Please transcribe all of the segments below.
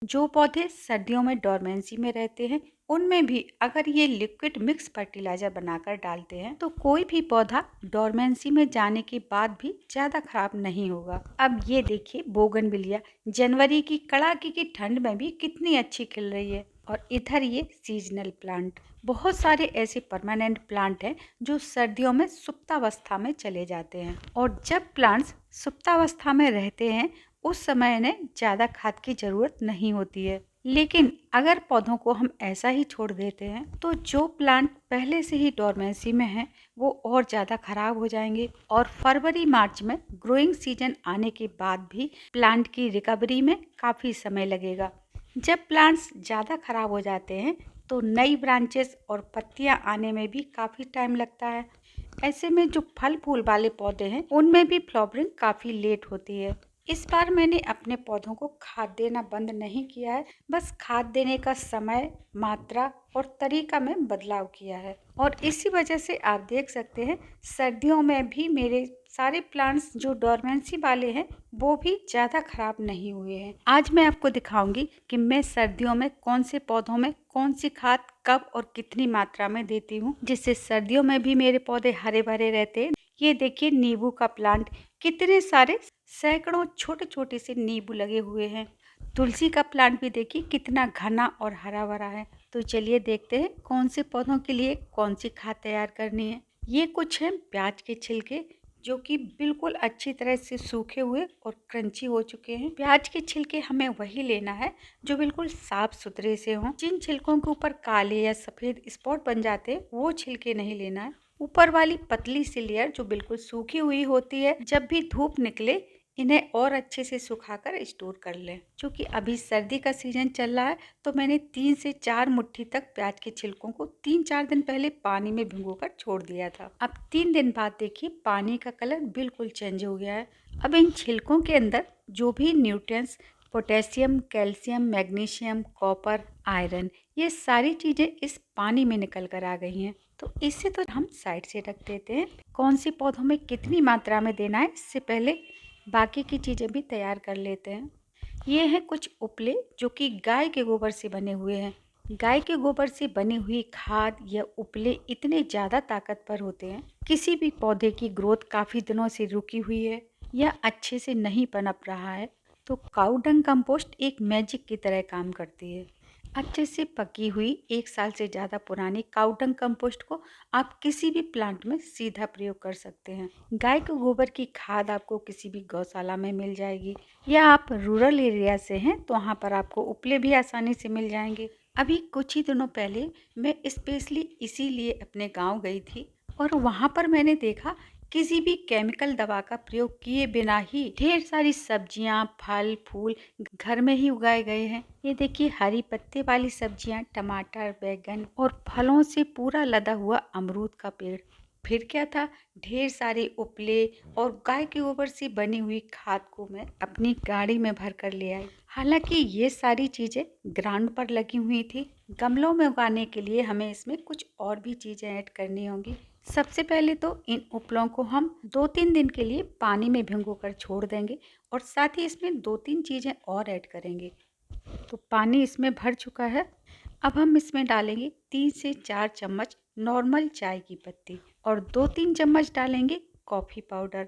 जो पौधे सर्दियों में डोरमेंसी में रहते हैं उनमें भी अगर ये लिक्विड मिक्स फर्टिलाइजर बनाकर डालते हैं तो कोई भी पौधा डोरमेंसी में जाने के बाद भी ज्यादा खराब नहीं होगा। अब ये देखिए बोगनविलिया जनवरी की कड़ाके की ठंड में भी कितनी अच्छी खिल रही है। और इधर ये सीजनल प्लांट, बहुत सारे ऐसे परमानेंट प्लांट हैं जो सर्दियों में सुप्तावस्था में चले जाते हैं और जब प्लांट्स सुप्तावस्था में रहते हैं उस समय इन्हें ज्यादा खाद की जरूरत नहीं होती है। लेकिन अगर पौधों को हम ऐसा ही छोड़ देते हैं तो जो प्लांट पहले से ही डोरमेंसी में है वो और ज्यादा खराब हो जाएंगे और फरवरी मार्च में ग्रोइंग सीजन आने के बाद भी प्लांट की रिकवरी में काफी समय लगेगा। जब प्लांट्स ज्यादा खराब हो जाते हैं तो नई ब्रांचेस और पत्तियां आने में भी काफी टाइम लगता है। ऐसे में जो फल फूल वाले पौधे हैं उनमें भी फ्लावरिंग काफी लेट होती है। इस बार मैंने अपने पौधों को खाद देना बंद नहीं किया है, बस खाद देने का समय, मात्रा और तरीका में बदलाव किया है और इसी वजह से आप देख सकते हैं सर्दियों में भी मेरे सारे प्लांट्स जो डोरमेंसी वाले हैं वो भी ज़्यादा खराब नहीं हुए हैं। आज मैं आपको दिखाऊंगी कि मैं सर्दियों में कौन से पौधों में कौन सी खाद कब और कितनी मात्रा में देती हूँ जिससे सर्दियों में भी मेरे पौधे हरे भरे रहते हैं। ये देखिए नींबू का प्लांट, कितने सारे सैकड़ों छोटे छोटे से नींबू लगे हुए हैं। तुलसी का प्लांट भी देखिए कितना घना और हरा भरा है। तो चलिए देखते हैं कौन से पौधों के लिए कौन सी खाद तैयार करनी है। ये कुछ हैं प्याज के छिलके जो कि बिल्कुल अच्छी तरह से सूखे हुए और क्रंची हो चुके हैं। प्याज के छिलके हमें वही लेना है जो बिल्कुल साफ सुथरे से हों। जिन छिलकों के ऊपर काले या सफेद स्पॉट बन जाते हैं वो छिलके नहीं लेना है। ऊपर वाली पतली सी लेयर जो बिल्कुल सूखी हुई होती है, जब भी धूप निकले इन्हें और अच्छे से सुखाकर स्टोर कर लें। क्योंकि अभी सर्दी का सीजन चल रहा है तो मैंने 3 से 4 मुट्ठी तक प्याज के छिलकों को 3-4 दिन पहले पानी में भिगोकर छोड़ दिया था। अब 3 दिन बाद देखिए पानी का कलर बिल्कुल चेंज हो गया है। अब इन छिलकों के अंदर जो भी nutrients, potassium, calcium, magnesium, copper, iron, ये सारी चीजें इस पानी में निकल कर आ गई हैं। तो इससे तो हम साइड से रख देते हैं। कौन से पौधों में कितनी मात्रा में देना है इससे पहले बाकी की चीज़ें भी तैयार कर लेते हैं। ये हैं कुछ उपले जो कि गाय के गोबर से बने हुए हैं। गाय के गोबर से बनी हुई खाद या उपले इतने ज़्यादा ताकतवर होते हैं, किसी भी पौधे की ग्रोथ काफ़ी दिनों से रुकी हुई है या अच्छे से नहीं पनप रहा है तो काऊ डंग कंपोस्ट एक मैजिक की तरह काम करती है। अच्छे से पकी हुई 1 साल से ज़्यादा पुरानी काऊ डंग कंपोस्ट को आप किसी भी प्लांट में सीधा प्रयोग कर सकते हैं। गाय के गोबर की खाद आपको किसी भी गौशाला में मिल जाएगी या आप रूरल एरिया से हैं तो वहाँ पर आपको उपले भी आसानी से मिल जाएंगे। अभी कुछ ही दिनों पहले मैं स्पेशली इसीलिए अपने गांव गई थी और वहाँ पर मैंने देखा किसी भी केमिकल दवा का प्रयोग किए बिना ही ढेर सारी सब्जियां, फल फूल घर में ही उगाए गए हैं। ये देखिए हरी पत्ते वाली सब्जियां, टमाटर, बैगन और फलों से पूरा लदा हुआ अमरूद का पेड़। फिर क्या था, ढेर सारे उपले और गाय के गोबर से बनी हुई खाद को मैं अपनी गाड़ी में भर कर ले आई। हालांकि ये सारी चीजें ग्राउंड पर लगी हुई थी। गमलों में उगाने के लिए हमें इसमें कुछ और भी चीजें ऐड करनी होंगी। सबसे पहले तो इन उपलों को हम 2-3 दिन के लिए पानी में भिगोकर छोड़ देंगे और साथ ही इसमें 2-3 चीज़ें और ऐड करेंगे। तो पानी इसमें भर चुका है। अब हम इसमें डालेंगे 3 से 4 चम्मच नॉर्मल चाय की पत्ती और 2-3 चम्मच डालेंगे कॉफ़ी पाउडर।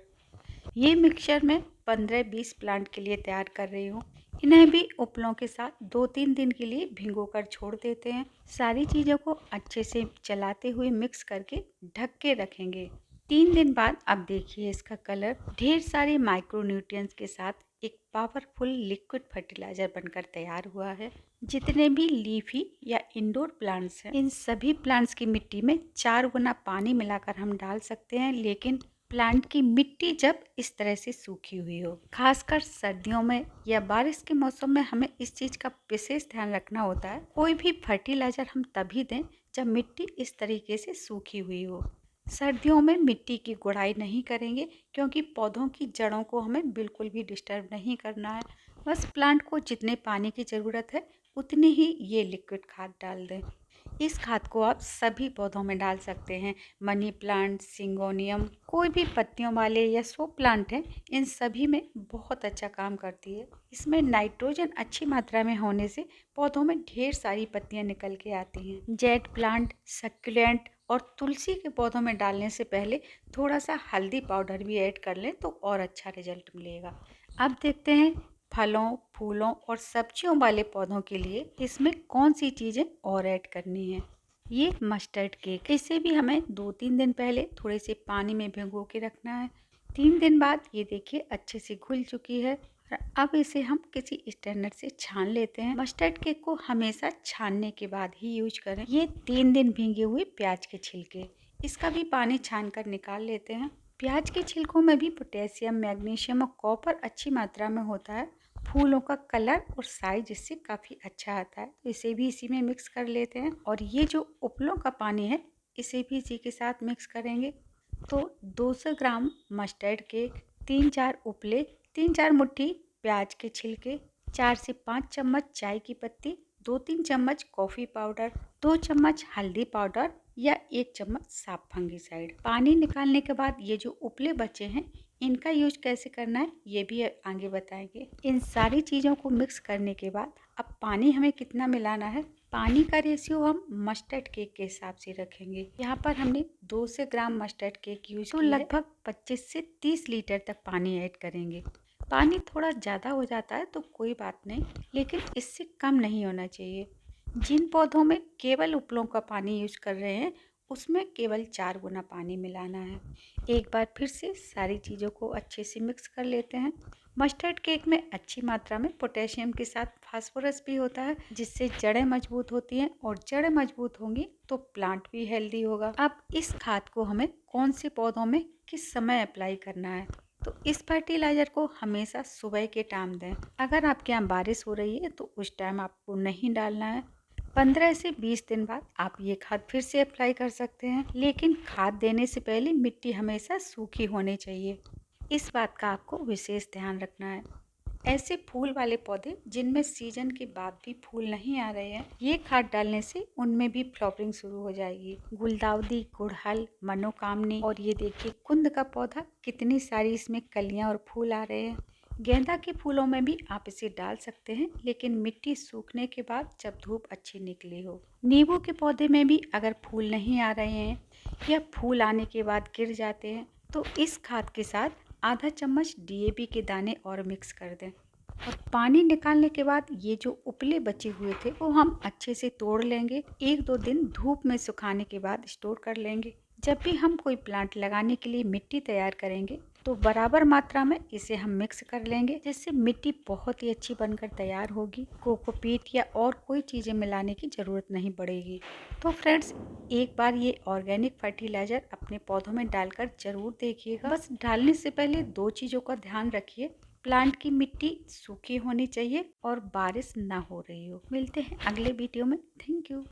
ये मिक्सचर मैं 15-20 प्लांट के लिए तैयार कर रही हूँ। इन्हें भी उपलों के साथ 2-3 दिन के लिए भिगोकर छोड़ देते हैं। सारी चीज़ों को अच्छे से चलाते हुए मिक्स करके ढक के रखेंगे। 3 दिन बाद अब देखिए इसका कलर ढेर सारे माइक्रो न्यूट्रिएंट्स के साथ एक पावरफुल लिक्विड फर्टिलाइजर बनकर तैयार हुआ है। जितने भी लीफी या इंडोर प्लांट्स हैं, इन सभी प्लांट्स की मिट्टी में 4 गुना पानी मिलाकर हम डाल सकते हैं, लेकिन प्लांट की मिट्टी जब इस तरह से सूखी हुई हो। खासकर सर्दियों में या बारिश के मौसम में हमें इस चीज़ का विशेष ध्यान रखना होता है। कोई भी फर्टिलाइजर हम तभी दें जब मिट्टी इस तरीके से सूखी हुई हो। सर्दियों में मिट्टी की गुड़ाई नहीं करेंगे क्योंकि पौधों की जड़ों को हमें बिल्कुल भी डिस्टर्ब नहीं करना है। बस प्लांट को जितने पानी की ज़रूरत है उतनी ही ये लिक्विड खाद डाल दें। इस खाद को आप सभी पौधों में डाल सकते हैं। मनी प्लांट, सिंगोनियम, कोई भी पत्तियों वाले या शो प्लांट हैं, इन सभी में बहुत अच्छा काम करती है। इसमें नाइट्रोजन अच्छी मात्रा में होने से पौधों में ढेर सारी पत्तियां निकल के आती हैं। जेट प्लांट, सक्यूलेंट और तुलसी के पौधों में डालने से पहले थोड़ा सा हल्दी पाउडर भी ऐड कर लें तो और अच्छा रिजल्ट मिलेगा। अब देखते हैं फलों, फूलों और सब्जियों वाले पौधों के लिए इसमें कौन सी चीज़ें और ऐड करनी है। ये मस्टर्ड केक, इसे भी हमें 2-3 दिन पहले थोड़े से पानी में भिगो के रखना है। 3 दिन बाद ये देखिए अच्छे से घुल चुकी है। अब इसे हम किसी स्ट्रेनर से छान लेते हैं। मस्टर्ड केक को हमेशा छानने के बाद ही यूज करें। ये 3 दिन भीगे हुए प्याज के छिलके, इसका भी पानी छान कर निकाल लेते हैं। प्याज के छिलकों में भी पोटेशियम, मैग्नीशियम और कॉपर अच्छी मात्रा में होता है। फूलों का कलर और साइज इससे काफ़ी अच्छा आता है, तो इसे भी इसी में मिक्स कर लेते हैं। और ये जो उपलों का पानी है इसे भी इसी के साथ मिक्स करेंगे। तो 200 ग्राम मस्टर्ड केक, 3-4 उपले, 3-4 मुट्ठी प्याज के छिलके, 4 से 5 चम्मच चाय की पत्ती, 2-3 चम्मच कॉफ़ी पाउडर, 2 चम्मच हल्दी पाउडर या 1 चम्मच साफ फंगिसाइड। पानी निकालने के बाद ये जो उपले बचे हैं इनका यूज कैसे करना है ये भी आगे बताएंगे। इन सारी चीज़ों को मिक्स करने के बाद अब पानी हमें कितना मिलाना है, पानी का रेशियो हम मस्टर्ड केक के हिसाब से रखेंगे। यहाँ पर हमने 200 ग्राम मस्टर्ड केक यूज किया है, तो लगभग 25 से 30 लीटर तक पानी ऐड करेंगे। पानी थोड़ा ज़्यादा हो जाता है तो कोई बात नहीं, लेकिन इससे कम नहीं होना चाहिए। जिन पौधों में केवल उपलों का पानी यूज कर रहे हैं उसमें केवल 4 गुना पानी मिलाना है। एक बार फिर से सारी चीज़ों को अच्छे से मिक्स कर लेते हैं। मस्टर्ड केक में अच्छी मात्रा में पोटेशियम के साथ फास्फोरस भी होता है, जिससे जड़ें मजबूत होती हैं और जड़ें मजबूत होंगी तो प्लांट भी हेल्दी होगा। अब इस खाद को हमें कौन से पौधों में किस समय अप्लाई करना है, तो इस फर्टिलाइज़र को हमेशा सुबह के टाइम दें। अगर आपके यहाँ बारिश हो रही है तो उस टाइम आपको नहीं डालना है। 15 से 20 दिन बाद आप ये खाद फिर से अप्लाई कर सकते हैं, लेकिन खाद देने से पहले मिट्टी हमेशा सूखी होनी चाहिए। इस बात का आपको विशेष ध्यान रखना है। ऐसे फूल वाले पौधे जिनमें सीजन के बाद भी फूल नहीं आ रहे हैं, ये खाद डालने से उनमें भी फ्लावरिंग शुरू हो जाएगी। गुलदाउदी, गुड़हल, मनोकामनी और ये देखिए कुंद का पौधा, कितनी सारी इसमें कलियां और फूल आ रहे हैं। गेंदा के फूलों में भी आप इसे डाल सकते हैं, लेकिन मिट्टी सूखने के बाद जब धूप अच्छी निकली हो। नींबू के पौधे में भी अगर फूल नहीं आ रहे हैं या फूल आने के बाद गिर जाते हैं तो इस खाद के साथ आधा चम्मच डीएपी के दाने और मिक्स कर दें। और पानी निकालने के बाद ये जो उपले बचे हुए थे वो हम अच्छे से तोड़ लेंगे। 1-2 दिन धूप में सुखाने के बाद स्टोर कर लेंगे। जब भी हम कोई प्लांट लगाने के लिए मिट्टी तैयार करेंगे तो बराबर मात्रा में इसे हम मिक्स कर लेंगे, जिससे मिट्टी बहुत ही अच्छी बनकर तैयार होगी। कोकोपीट या और कोई चीज़ें मिलाने की ज़रूरत नहीं पड़ेगी। तो फ्रेंड्स, एक बार ये ऑर्गेनिक फर्टिलाइज़र अपने पौधों में डालकर ज़रूर देखिएगा। बस डालने से पहले 2 चीज़ों का ध्यान रखिए, प्लांट की मिट्टी सूखी होनी चाहिए और बारिश ना हो रही हो। मिलते हैं अगले वीडियो में। Thank you.